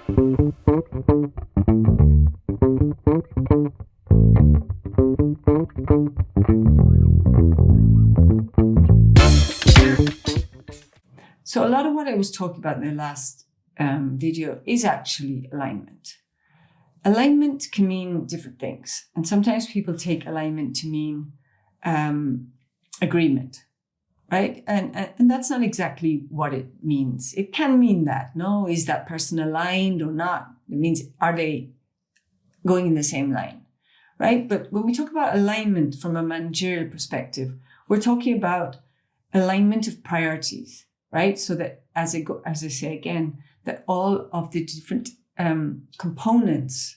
So a lot of what I was talking about in the last video is actually alignment. Alignment can mean different things. And sometimes people take alignment to mean agreement, right? And that's not exactly what it means. It can mean that, no, is that person aligned or not? It means, are they going in the same line, right? But when we talk about alignment from a managerial perspective, we're talking about alignment of priorities, right? So that as I say again, that all of the different components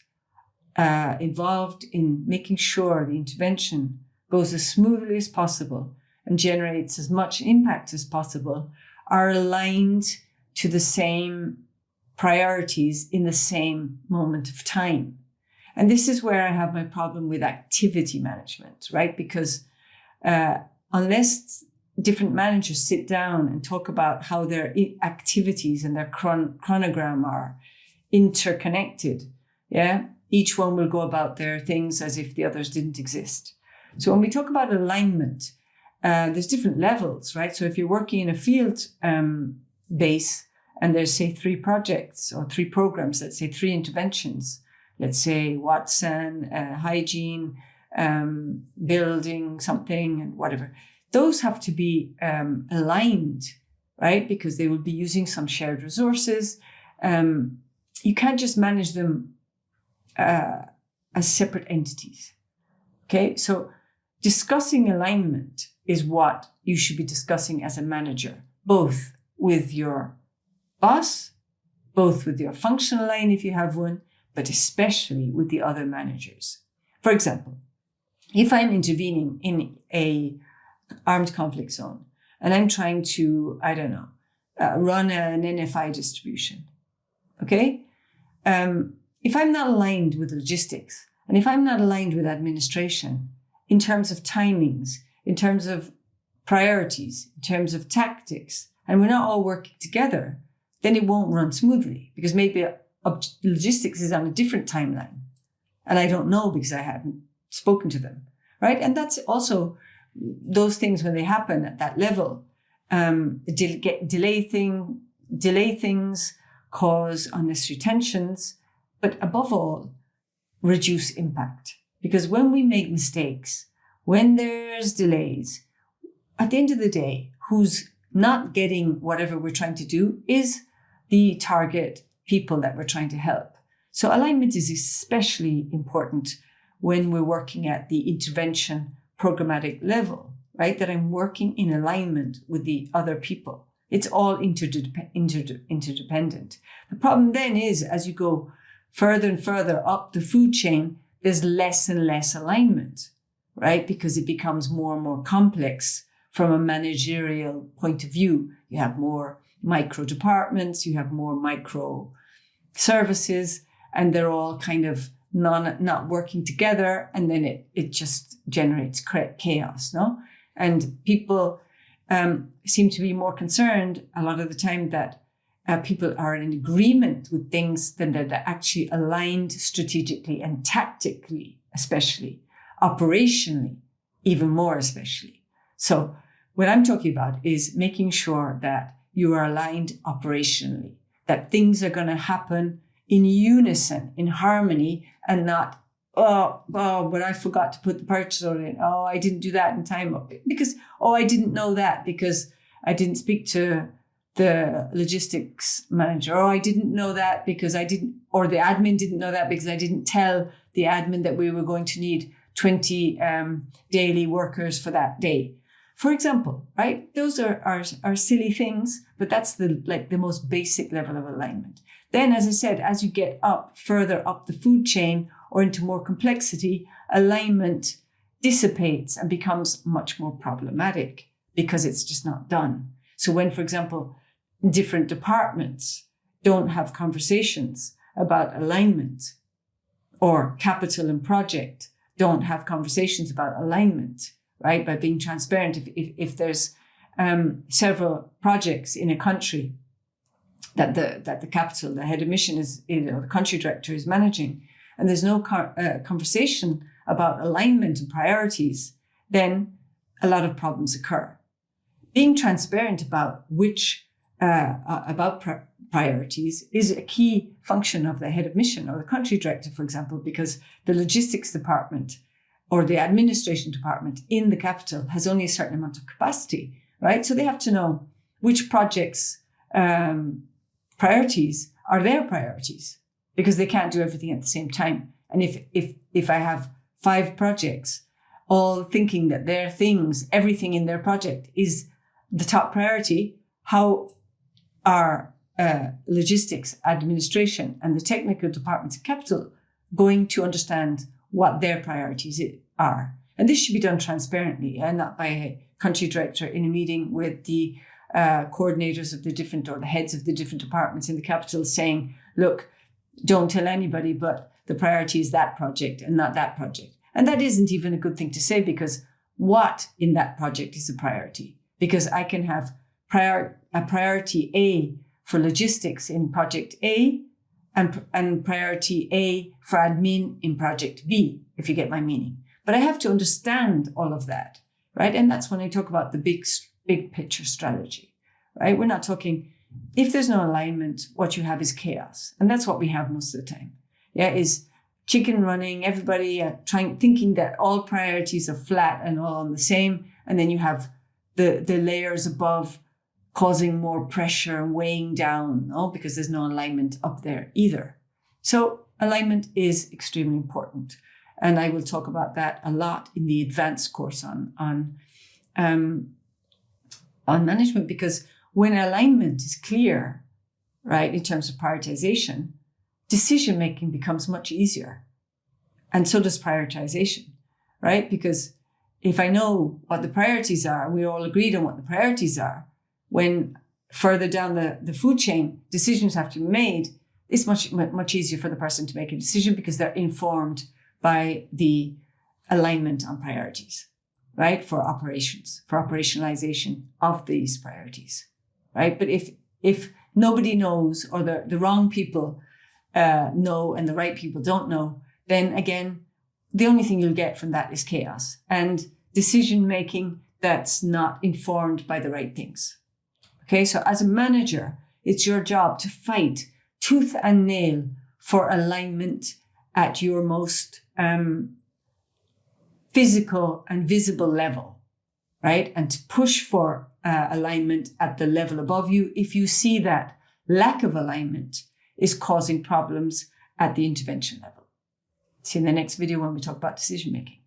involved in making sure the intervention goes as smoothly as possible and generates as much impact as possible are aligned to the same priorities in the same moment of time. And this is where I have my problem with activity management, right? Because unless different managers sit down and talk about how their activities and their chronogram are interconnected, each one will go about their things as if the others didn't exist. So when we talk about alignment, there's different levels, right? So if you're working in a field base and there's, say, 3 projects or 3 programs, let's say 3 interventions, let's say Watson, hygiene, building something and whatever, those have to be aligned, right? Because they will be using some shared resources. You can't just manage them as separate entities. Okay, so discussing alignment is what you should be discussing as a manager, both with your boss, both with your functional line if you have one, but especially with the other managers. For example, if I'm intervening in a armed conflict zone and I'm trying to, run an NFI distribution, okay? If I'm not aligned with logistics and if I'm not aligned with administration in terms of timings, in terms of priorities, in terms of tactics, and we're not all working together, then it won't run smoothly because maybe logistics is on a different timeline. And I don't know because I haven't spoken to them, right? And that's also those things when they happen at that level, delay things, cause unnecessary tensions, but above all, reduce impact. Because when we make mistakes, when there's delays, at the end of the day, who's not getting whatever we're trying to do is the target people that we're trying to help. So alignment is especially important when we're working at the intervention programmatic level, right? That I'm working in alignment with the other people. It's all interdependent. The problem then is as you go further and further up the food chain, there's less and less alignment, right? Because it becomes more and more complex from a managerial point of view. You have more micro departments, you have more micro services, and they're all kind of not working together. And then it just generates chaos, no? And people seem to be more concerned a lot of the time that people are in agreement with things than that are actually aligned strategically and tactically, especially operationally, even more especially. So what I'm talking about is making sure that you are aligned operationally, that things are going to happen in unison, in harmony, and not, but I forgot to put the purchase order in. Oh, I didn't do that in time because, I didn't know that because I didn't speak to the logistics manager. Oh, I didn't know that because the admin didn't know that because I didn't tell the admin that we were going to need 20 daily workers for that day. For example, right? Those are silly things, but that's the most basic level of alignment. Then, as I said, as you get further up the food chain or into more complexity, alignment dissipates and becomes much more problematic because it's just not done. So when, for example, different departments don't have conversations about alignment, or capital and project don't have conversations about alignment, right? By being transparent. If there's several projects in a country that the capital, the head of mission is, the country director is managing, and there's no conversation about alignment and priorities, then a lot of problems occur. Being transparent about priorities is a key function of the head of mission or the country director, for example, because the logistics department or the administration department in the capital has only a certain amount of capacity, right? So they have to know which projects' priorities are their priorities, because they can't do everything at the same time. And if I have 5 projects, all thinking that their things, everything in their project is the top priority, how are logistics, administration, and the technical departments of capital going to understand what their priorities are? And this should be done transparently and not by a country director in a meeting with the coordinators of the different, or the heads of the different departments in the capital, saying, look, don't tell anybody, but the priority is that project and not that project. And that isn't even a good thing to say, because what in that project is a priority? Because I can have a priority A for logistics in project A and priority A for admin in project B, if you get my meaning. But I have to understand all of that, right? And that's when I talk about the big picture strategy, right? We're not talking, if there's no alignment, what you have is chaos. And that's what we have most of the time. Yeah, is chicken running, everybody thinking that all priorities are flat and all on the same. And then you have the layers above causing more pressure, weighing down, because there's no alignment up there either. So alignment is extremely important. And I will talk about that a lot in the advanced course on management, because when alignment is clear, right, in terms of prioritization, decision-making becomes much easier. And so does prioritization, right? Because if I know what the priorities are, we're all agreed on what the priorities are, when further down the food chain, decisions have to be made, it's much easier for the person to make a decision because they're informed by the alignment on priorities, right? For operations, for operationalization of these priorities, right? But if nobody knows, or the wrong people know and the right people don't know, then again, the only thing you'll get from that is chaos and decision-making that's not informed by the right things. Okay, so as a manager, it's your job to fight tooth and nail for alignment at your most physical and visible level, right? And to push for alignment at the level above you if you see that lack of alignment is causing problems at the intervention level. See you in the next video when we talk about decision making.